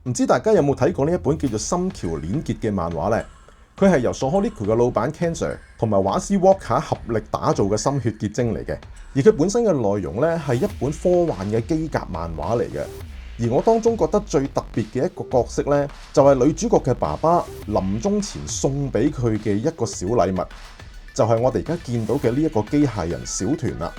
唔知大家有冇睇過呢一本叫做《心橋鏈結》嘅漫畫呢？佢係由 Soholiku 嘅老闆 Ken Sir 同埋畫師 Walker 合力打造嘅心血結晶嚟嘅。而佢本身嘅內容呢，係一本科幻嘅機甲漫畫嚟嘅。而我當中覺得最特別嘅一個角色呢，就係女主角嘅爸爸臨終前送俾佢嘅一個小禮物，就係我哋而家見到嘅呢一個機械人小團啦。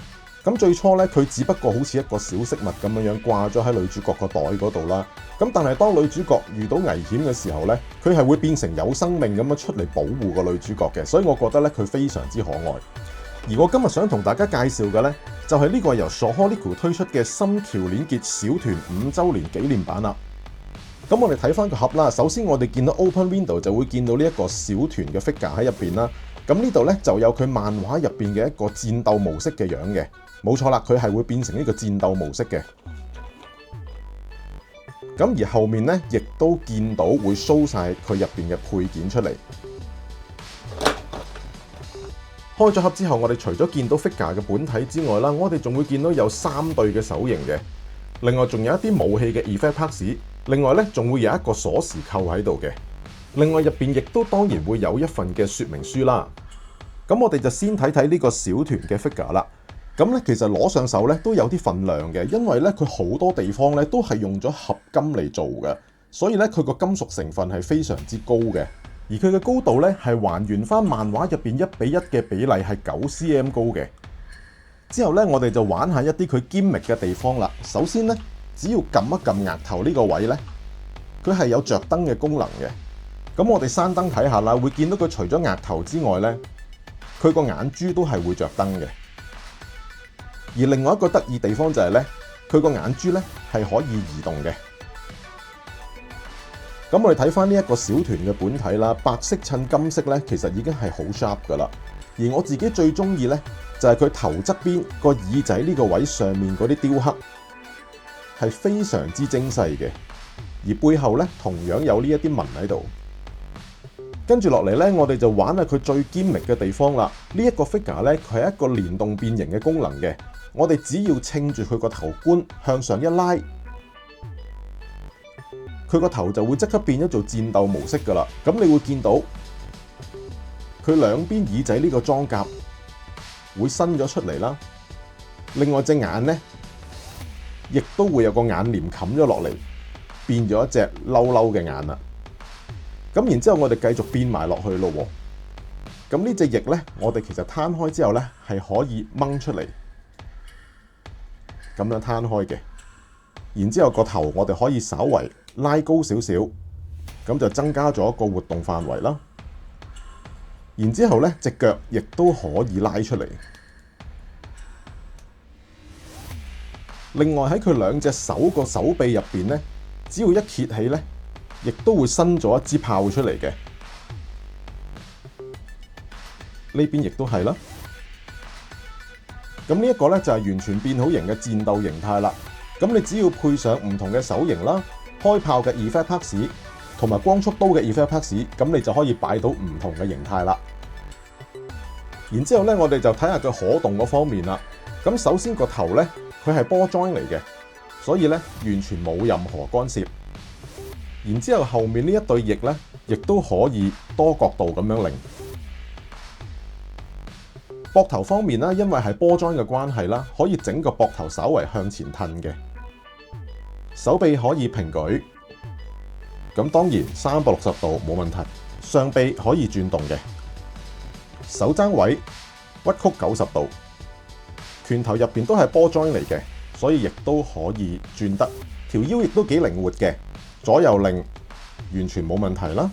咁最初咧，佢只不過好似一個小飾物咁樣掛咗喺女主角個袋嗰度啦。咁但係當女主角遇到危險嘅時候咧，佢係會變成有生命咁樣出嚟保護個女主角嘅。所以我覺得咧，佢非常之可愛。而我今日想同大家介紹嘅咧，就係呢個由 Soholiku 推出嘅心橋鏈結小團5週年紀念版啦。咁我哋睇翻個盒啦，首先我哋見到 Open Window 就會見到呢一個小團嘅 figure 喺入邊啦。咁呢度咧就有佢漫畫入邊嘅一個戰鬥模式嘅樣嘅。冇錯啦，佢係會變成呢個戰鬥模式嘅。咁而後面咧，亦都見到會 show 晒佢入邊嘅配件出嚟。開咗盒之後，我哋除咗見到 figure 嘅本體之外啦，我哋仲會見到有3對嘅手型嘅。另外仲有一啲武器嘅 effect parts， 另外咧仲會有一個鎖匙扣喺度嘅。另外入邊亦都當然會有一份嘅說明書啦。咁我哋就先睇睇呢個小團嘅 figure 啦。咁咧，其實攞上手咧都有啲份量嘅，因為咧佢好多地方咧都係用咗合金嚟做嘅，所以咧佢個金屬成分係非常之高嘅。而佢嘅高度咧係還原翻漫畫入邊1:1嘅比例係9 cm 高嘅。之後咧，我哋就玩下一啲佢堅密嘅地方啦。首先咧，只要撳一撳額頭呢個位咧，佢係有着燈嘅功能嘅。咁我哋閂燈睇下啦，會見到佢除咗額頭之外咧，佢個眼珠都係會着燈嘅。而另外一個得意地方就係咧，佢個眼珠咧係可以移動嘅。咁我哋睇翻呢一個小團嘅本體啦，白色襯金色咧，其實已經係好 sharp 噶啦。而我自己最中意咧，就係佢頭側邊個耳仔呢個位上面嗰啲雕刻係非常之精細嘅。而背後咧同樣有呢一啲紋喺度。跟住落嚟咧，我哋就玩下佢最堅密嘅地方啦。呢一個 figure 咧，佢係一個連動變形嘅功能嘅。我哋只要稱住佢個頭冠向上一拉，佢個頭就會即刻變咗做戰鬥模式噶啦。咁你會見到佢兩邊耳仔呢個裝甲會伸咗出嚟啦。另外隻眼咧，亦都會有個眼簾冚咗落嚟，變咗一隻嬲嬲嘅眼啦。咁然之後我哋繼續變埋落去咯。咁呢隻翼咧，我哋其實攤開之後咧係可以掹出嚟。咁樣攤開嘅，然之後個頭我哋可以稍為拉高少少，咁就增加咗個活動範圍啦。然之後咧，隻腳亦都可以拉出嚟。另外喺佢兩隻手個手臂入邊咧，只要一揭起咧，亦都會伸咗一支炮出嚟嘅。呢邊亦都係啦。咁呢一個咧就係完全變好型嘅戰鬥形態啦。咁你只要配上唔同嘅手型啦、開炮嘅 effect parts 同埋光速刀嘅 effect parts， 咁你就可以擺到唔同嘅形態啦。然之後咧，我哋就睇下佢可動嗰方面啦。咁首先個頭咧，佢係波 join 嚟嘅，所以咧完全冇任何干涉。然之後後面呢一對翼咧，亦都可以多角度咁樣擰。膊頭方面啦，因為係波 join 嘅關係啦，可以整個膊頭稍微向前褪嘅。手臂可以平舉，咁當然360度冇問題。上臂可以轉動嘅，手踭位屈曲90度，拳頭入邊都係波 join 嚟嘅，所以亦都可以轉得。條腰亦都幾靈活嘅，左右擰完全冇問題啦。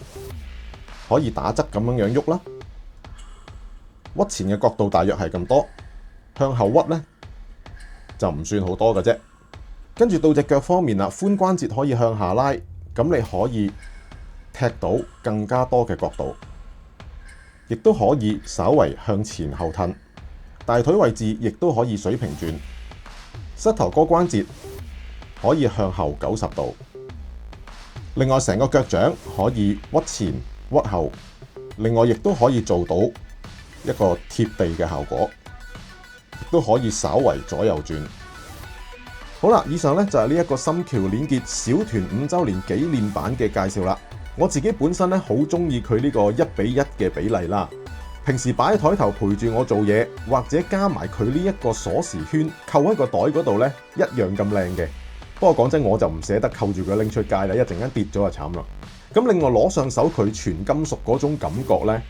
可以打側咁樣喐啦。屈前嘅角度大約係咁多，向後屈咧就唔算好多嘅啫。跟住到隻腳方面啦，髖關節可以向下拉，咁你可以踢到更加多嘅角度，亦都可以稍為向前後褪。大腿位置亦都可以水平轉，膝頭哥關節可以向後90度。另外成個腳掌可以屈前屈後，另外亦都可以做到一個貼地嘅效果，亦都可以稍為左右轉。好啦，以上咧就係呢一個心橋鏈結小團5週年紀念版嘅介紹啦。我自己本身咧好中意佢呢個1:1嘅比例啦。平時擺喺台頭陪住我做嘢，或者加埋佢呢一個鎖匙圈扣喺個袋嗰度咧，一樣咁靚嘅。不過講真，我就唔捨得扣住佢拎出街啦，一陣間跌咗就慘啦。咁另外攞上手佢全金屬嗰種感覺咧，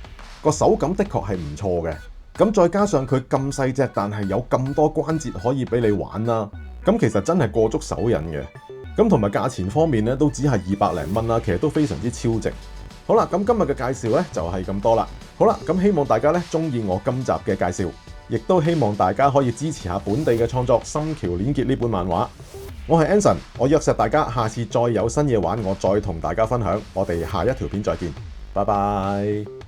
個手感的確係唔錯嘅。咁再加上佢咁細隻，但係有咁多關節可以俾你玩啦。咁其實真係過足手癮嘅。咁同埋價錢方面咧，都只係200零蚊啦，其實都非常之超值。好啦，咁今日嘅介紹咧就係咁多啦。好啦，咁希望大家咧中意我今集嘅介紹，亦都希望大家可以支持下本地嘅創作《心橋鏈結》呢本漫畫。我係 Anson， 我約實大家下次再有新嘢玩，我再同大家分享。我哋下一條片再見，拜拜。